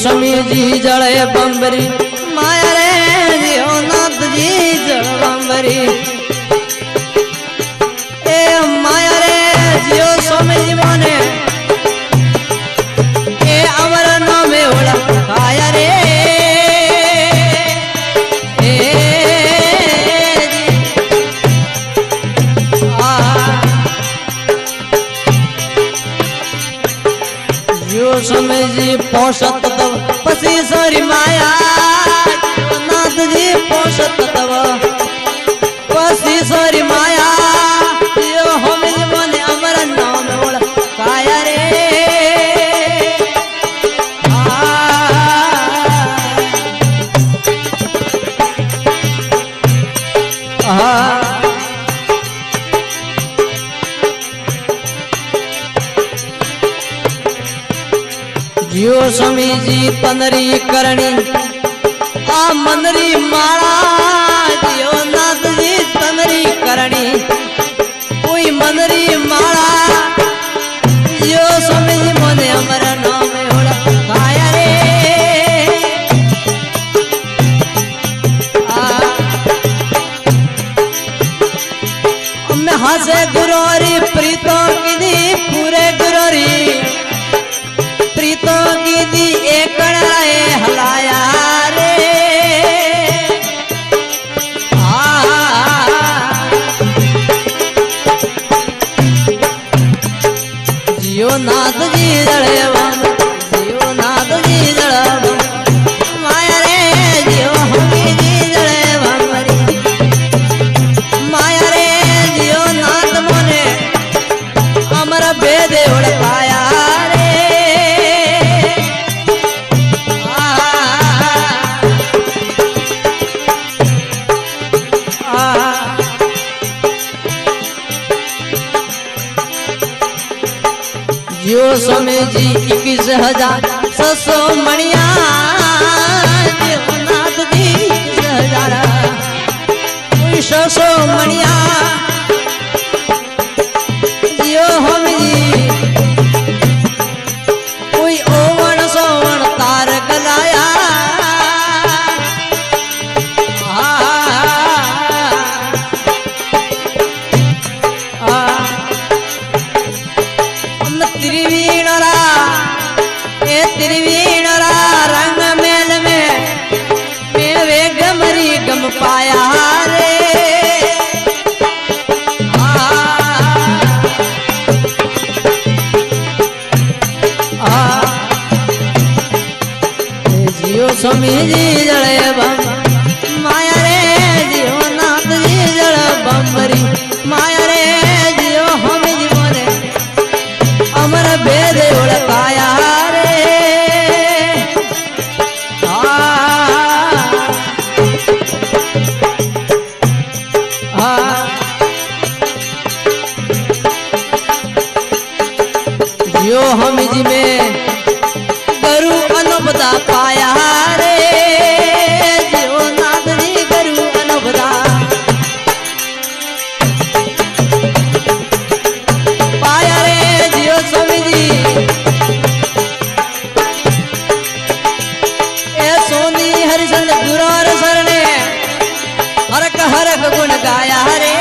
समी जी जड़े बम्बरी माया रे जियो नाथ जी जड़ बम्बरी ए माया रे जियो समी जी माने ए अमर नामे ओला काया रे समय जी पोषत तब पसी सोरी माया नाथ जी पोषत तब पसी सोरी माया यो हम मने अमर नाम ओढ़ काया रे जियो स्वामी जी पंदरी करणी आ मंदरी माला जियो नाथ जी तंदरी करणी कोई मंदरी माला जियो स्वामी जी मोने अमर नाम ओढ़ काया रे मैं हसे गुरोरी प्रीतों की दी पूरे गुरोरी प्रीतों की दी एक हलाया रे जियो नाथ जी जड़े जियो नाथ जी जड़ माया रे जियो हमी जी जड़े बमरी माया रे जियो नाथ मोने अमर बेदे उड़ पाया जियो स्वामी जी 21,600 मणिया जियो नाथ जी 21,600 मणिया जियो हम जी कोई ओवन सोवन तारक लाया त्रिवीणरा रंग मेल में मैं वे गमरी गम पाया रे जियो स्वामी जी जड़े बम माया रे जियो नाथ जी जड़ बम्बरी माया रे जियो हम जी मोने अमर भेद उड़काया जियो हम जी में गुरु अनुपदा पाया रे जियो नाथ जी गुरु अनुपदा पाया रे जियो स्वामी जी ए सोनी हरिचंद गुरु सरने हरक हरक गुण गाया रे